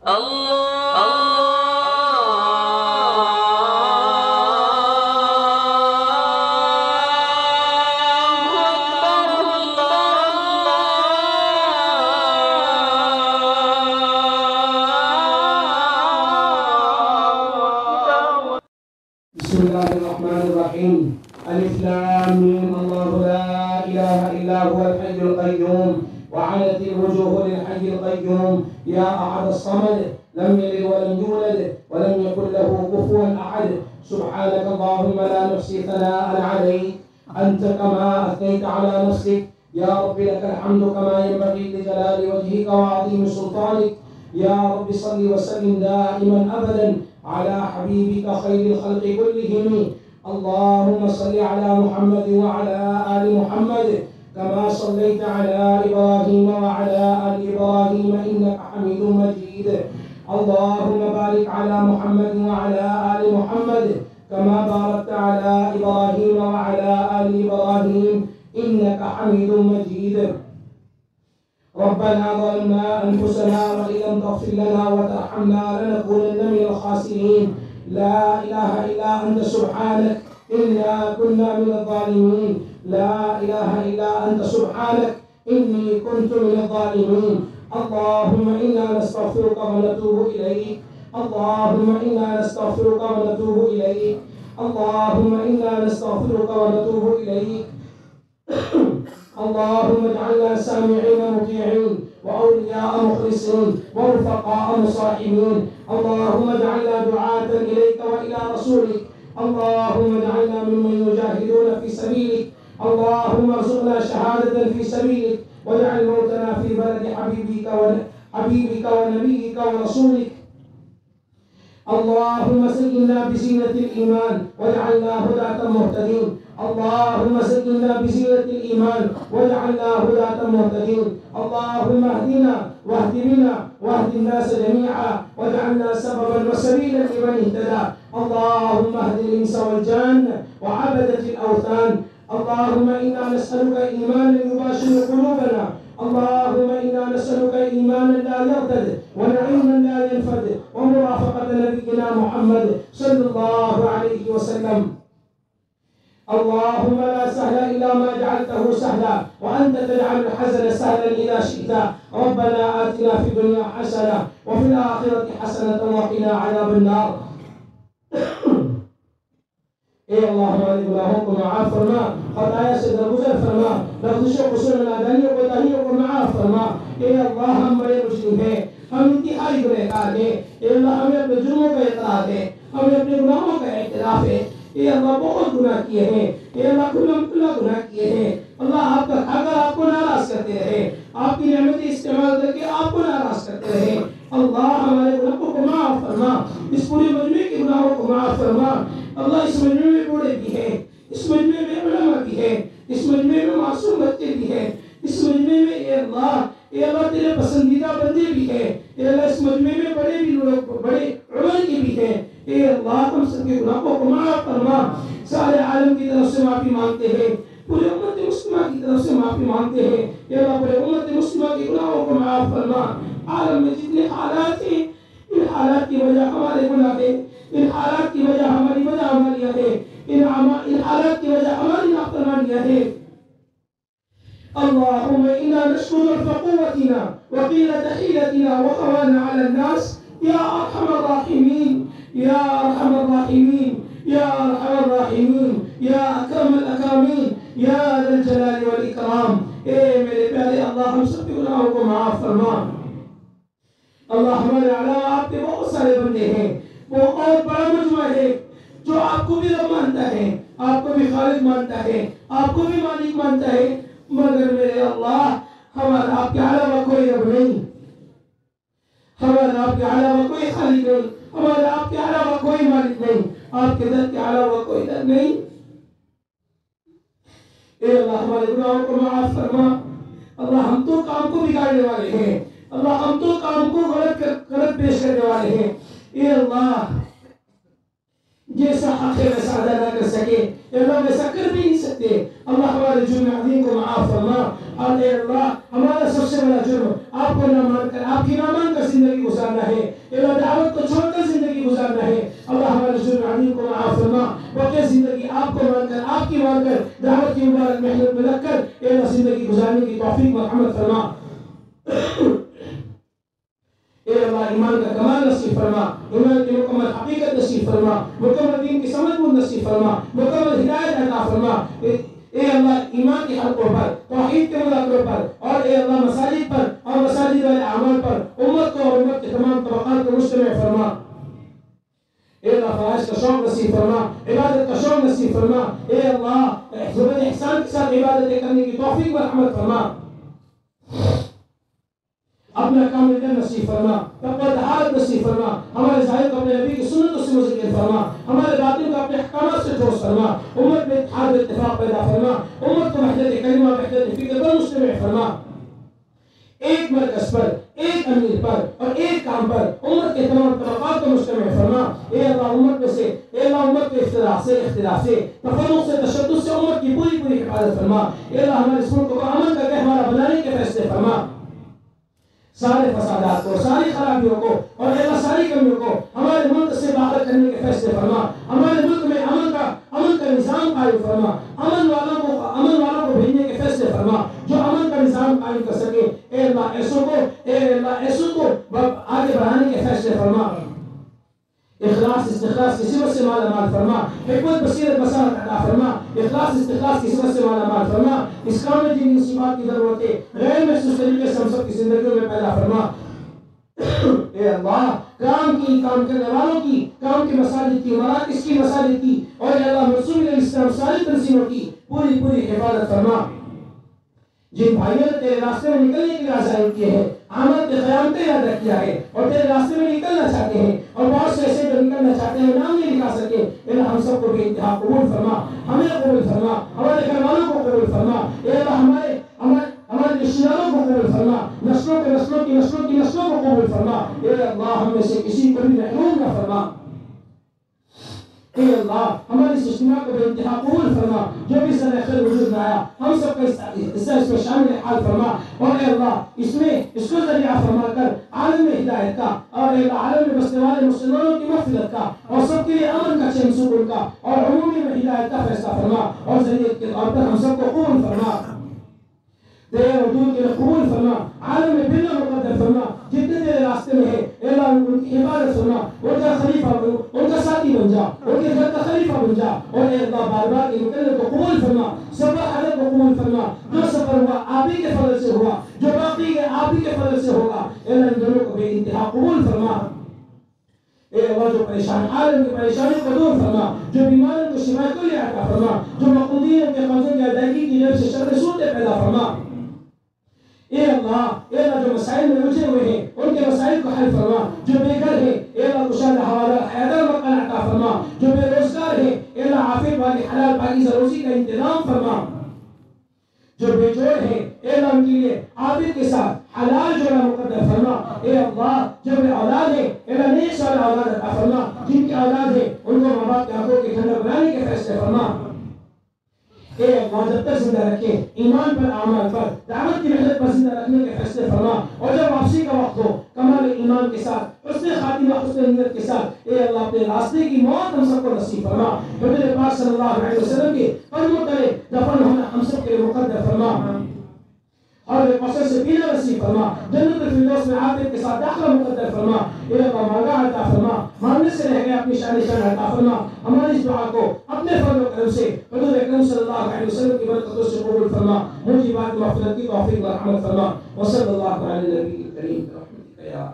بسم الله الرحمن الرحيم. ألف لام ميم. الله لا إله إلا هو الحي القيوم وعنت الوجوه للحي القيوم. يا أحد الصمد لم يلد ولم يولد ولم يكن له كفوا أحد. سبحانك اللهم لا نحصي ثناء عليك أنت كما أثنيت على نفسك. يا رب لك الحمد كما ينبغي لجلال وجهك وعظيم سلطانك. يا رب صل وسلم دائما أبدا على حبيبك خير الخلق كلهم. اللهم صل على محمد وعلى آل محمد كما صليت على إبراهيم وعلى آل إبراهيم إنك حميد مجيد. اللهم بارك على محمد وعلى آل محمد كما باركت على إبراهيم وعلى آل إبراهيم إنك حميد مجيد. ربنا ظلمنا أنفسنا وإن لم تغفر لنا وترحمنا لنكونن من الخاسرين. لا إله إلا أنت سبحانك إنا كنا من الظالمين. لا إله إلا أنت سبحانك إني كنت من الظالمين. اللهم إنا نستغفرك ونتوب إليك. اللهم إنا نستغفرك ونتوب إليك. اللهم إنا نستغفرك ونتوب إليك. اللهم اجعلنا سامعين مطيعين وأولياء مخلصين ورفقاء مصاحبين. اللهم اجعلنا دعاة إليك وإلى رسولك. اللهم اجعلنا ممن يجاهدون في سبيلك. اللهم ارزقنا شهادة في سبيلك واجعل موتنا في بلد حبيبك ونبيك ورسولك. اللهم زينا بزينة الإيمان واجعلنا هداة مهتدين. اللهم زينا بزينة الإيمان واجعلنا هداة مهتدين. اللهم اهدنا واهد بنا واهد الناس جميعا واجعلنا سببا وسبيلا لمن اهتدى. اللهم اهد الإنس والجان وعبدة الأوثان. اللهم إنا نسألك إيمانا يباشر قلوبنا. اللهم إنا نسألك إيمانا لا يرتد ونعيما لا ينفد ومرافقة نبينا محمد صلى الله عليه وسلم. اللهم لا سهل إلا ما جعلته سهلا وأنت تجعل الحزن سهلا إذا شئت. ربنا آتنا في الدنيا حسنة وفي الآخرة حسنة وقنا عذاب النار. اے اللہ ہمارے گناہوں کو معاف فرما، خطایا سے درگزر فرما، لغزش و قصور نادانیوں کو تاہیوں کو معاف فرما۔ اے اللہ ہم بڑے مجرم ہیں، ہم انتہائی گنہگار ہیں۔ اے اللہ ہمیں اپنے جرموں کا اعتراف ہے، ہمیں اپنے گناہوں کا اعتراف ہے۔ اے اللہ بہت گناہ کیے ہیں، اے اللہ کھلا گناہ کیے ہیں۔ اللہ آپ کا کھا کر آپ کو ناراض کرتے رہے، آپ کی نعمتیں استعمال کر کے آپ کو ناراض کرتے رہے۔ اللہ ہمارے گناہوں کو معاف فرما، اس پورے مجمع کے گناہوں کو معاف فرما۔ اللہ اس مجمع میں بوڑھے بھی ہیں، اس مجمع میں علماء بھی ہیں، اس مجمع میں معصوم بچے بھی ہیں، اس مجمع میں اے اللہ تیرے پسندیدہ بندے بھی ہیں۔ اے اللہ اس مجمع میں بڑے عمر کے بھی ہیں۔ اے اللہ ہم سب کے گناہوں کو معاف فرما۔ سارے عالم کی طرف سے معافی مانگتے ہیں، پورے امت مسلمہ کی طرف سے معافی مانگتے ہیں۔ اے اللہ پورے امت مسلمہ کے گناہوں کو معاف فرما۔ عالم میں جتنے حالات ہیں، ان حالات کی وجہ ہمارے گناہ ہیں، ان حالات کی وجہ ہماری بدعمالیاں ہیں، ان حالات کی وجہ ہماری نافرمانیاں ہیں۔ اللهم إنا نشكو ضعف قوتنا وقلة حيلتنا وهوانا على الناس يا أرحم الراحمين يا أرحم الراحمين يا أرحم الراحمين يا أكرم الأكرمين يا ذا الجلال والإكرام۔ اے میرے پیارے اللہ ہم سب کے گناہوں کو معاف فرما۔ اللہ ہمارے علاوہ آپ کے بہت سارے بندے ہیں، وہ بہت بڑا مجمع ہے جو آپ کو بھی رب مانتا ہے، آپ کو بھی خالق مانتا ہے، آپ کو بھی مالک مانتا ہے، مگر میرے اللہ ہمارا آپ کے علاوہ کوئی رب نہیں، ہمارا آپ کے علاوہ کوئی خالق نہیں، ہمارا آپ کے علاوہ کوئی مالک نہیں، آپ کے در کے علاوہ کوئی در نہیں۔ اے اللہ ہمارے گناہوں کو معاف فرما۔ اللہ ہم تو کام کو بگاڑنے والے ہیں، اللہ ہم تو کام کو غلط پیش کرنے والے ہیں۔ اے اللہ جیسا حق ہے ویسا ادا نہ کر سکے، اے اللہ ویسا کر بھی نہیں سکتے۔ اللہ ہمارے جرم عظیم کو معاف فرما، اور اے اللہ ہمارا سب سے بڑا جرم آپ کو نہ مان کر آپ کی نہ مان کر زندگی گزارنا ہے، اے اللہ دعوت کو چھوڑ کر زندگی گزارنا ہے۔ اللہ ہمارے جرم عظیم کو معاف فرما، بقیہ زندگی آپ کو مان کر آپ کی مان کر دعوت کی مبارک محنت میں لگ کر اے اللہ زندگی گزارنے کی توفیق مرحمت فرما۔ اے اللہ ایمان کا کمال نصیب فرما، ایمان کی مکمل حقیقت نصیب فرما، مکمل دین کی سمجھ کو نصیب فرما، مکمل ہدایت عطا فرما۔ اے اللہ ایمان کی حلقوں پر، توحید کے مذاکروں پر، اور اے اللہ مساجد پر اور مساجد والے اعمال پر امت کو اور امت کے تمام طبقات کو مجتمع فرما۔ اے اللہ فرائض کا شوق نصیب فرما، عبادت کا شوق نصیب فرما۔ اے اللہ زبر احسان کے ساتھ عبادتیں کرنے کی توفیق مرحمت فرما۔ اپنا کام نصیب فرما، تقوی طہارت نصیب فرما، ہمارے ظاہر کو اپنے نبی کی سنتوں سے مزین فرما، ہمارے باطن کو اپنے احکامات سے ٹھوس فرما، امت میں اتحاد اتفاق پیدا فرما، امت کو وحدت کلمہ وحدت فکر پر مجتمع فرما۔ ایک مرکز پر، ایک امیر پر اور ایک کام پر امت کے تمام طبقات کو مجتمع فرما۔ اے اللہ امت میں سے، اے اللہ امت کے اختلاف سے تفرق سے تشدد سے امت کی پوری حفاظت فرما۔ اے اللہ ہمارے اس ملک کو امن کا گہوارہ بنانے کے فیصلے فرما۔ سارے فسادات کو، ساری خرابیوں کو اور اے اللہ ساری کمیوں کو ہمارے ملک سے باہر کرنے کے فیصلے فرما۔ ہمارے ملک میں امن کا نظام قائم فرما، امن والوں کو بھیجنے کے فیصلے فرما جو امن کا نظام قائم کر سکے۔ اے اللہ ایسوں کو آگے بڑھانے کے فیصلے فرما۔ اخلاص استخلاص کی صفت سے مالا مال فرما، حکمت بصیرت بصارت عطا فرما، اخلاص استخلاص کی صفت سے مالا مال فرما۔ اس کام میں جن صفات کی ضرورت ہے غیر محسوس طریقے سے ہم سب کی زندگیوں میں پیدا فرما۔ اے اللہ کام کرنے والوں کی، کام کی مساجد کی، مراکز کی مساجد کی اور اے اللہ منصوبے اسلام ساری تنظیموں کی پوری حفاظت فرما۔ جن بھائیوں نے تیرے راستے میں نکلنے کے لیے عزائم کیے ہیں، آمد کے قیامتیں یاد کیا ہے اور تیرے راستے میں نکلنا چاہتے ہیں اور بہت سے ایسے جو نکلنا چاہتے ہیں نام نہیں لکھا سکے، اللہ ہم سب کو بے انتہا قبول فرما، ہمیں قبول فرما، ہمارے گھر والوں کو قبول فرما۔ اے اللہ ہمارے رشتہ داروں کو قبول فرما، نسلوں کو قبول فرما۔ اے اللہ ہم میں سے کسی کو بھی محروم نہ فرما۔ اے اللہ ہماری اس اجتماع کو بے انتہا قبول فرما، جو بھی سر خیر وجود میں آیا ہم سب کا حصہ اس میں شامل حال فرما، اور اے اللہ اس کو ذریعہ فرما کر عالم میں ہدایت کا اور اے اللہ عالم میں بسنے والے مسلمانوں کی مغفرت کا اور سب کے لیے امن کا چین سکون کا اور عمومی میں ہدایت کا فیصلہ فرما، اور ذریعہ کے طور پر ہم سب کو قبول فرما، تیرے حدود کے لیے قبول فرما، عالم میں بلا مقدر فرما، جتنے تیرے راستے میں ہے اے اللہ ان کی حفاظت فرما، ان کا خلیفہ بن، ان کا ساتھی بن جا، ان کے گھر کا خلیفہ بن جا، اور اے اللہ بار بار کے نکلنے کو قبول فرما، سفر حضرت کو قبول فرما، جو سفر ہوا آپ ہی کے فضل سے ہوا، جو باقی ہے آپ ہی کے فضل سے ہوگا، اے اللہ ان دونوں کو بے انتہا قبول فرما۔ اے اللہ جو پریشان عالم کی پریشانی کو دور فرما، جو بیماروں کو شفا کلی عطا فرما، جو مقدورین کے قرضوں کی ادائیگی کی جیب سے شر صورتیں پیدا فرما۔ اے اللہ جو مسائل میں الجھے ہوئے ہیں ان کے مسائل کو حل فرما، جو بے گھر ہیں اے اللہ کشادہ حوالہ حیدر مکان عطا فرما، جو بے روزگار ہیں اے اللہ عافیت والی حلال پاکیزہ روزی کا انتظام فرما، جو بے جوڑ ہیں اے اللہ ان کے لیے عافیت کے ساتھ حلال جوڑا مقدر فرما۔ اے اللہ جو بے اولاد ہیں اے اللہ نیک صالح اولاد عطا فرما، جن کی اولاد ہے ان کو ماں باپ کے آنکھوں کے ٹھنڈک بنانے کے فیصلے فرما۔ اے اللہ جب تک زندہ رکھے ایمان پر اعمال پر دعوت کی محنت پر زندہ رکھنے کے فیصلے فرما، اور جب واپسی کا وقت ہو کمال ایمان کے ساتھ حسن خاتمہ حسن نیت کے ساتھ اے اللہ اپنے راستے کی موت ہم سب کو نصیب فرما، حضور پاک صلی اللہ علیہ وسلم کے قدموں تلے دفن ہونا ہم سب کے لیے مقدر فرما، اور کوثر سے پینا نصیب فرما، جنت الفردوس میں عافیت کے ساتھ داخلہ مقدر فرما۔ اے اللہ مانگا عطا فرما، مانگنے سے رہ گیا اپنی شان عطا فرما، ہماری اس دعا کو اپنے فضل و کرم سے حضور اکرم صلی اللہ علیہ وسلم کی برکتوں سے قبول فرما، موجبات مغفرت کی توفیق و رحمت فرما، وصلی اللہ علی نبی کریم برحمتک یا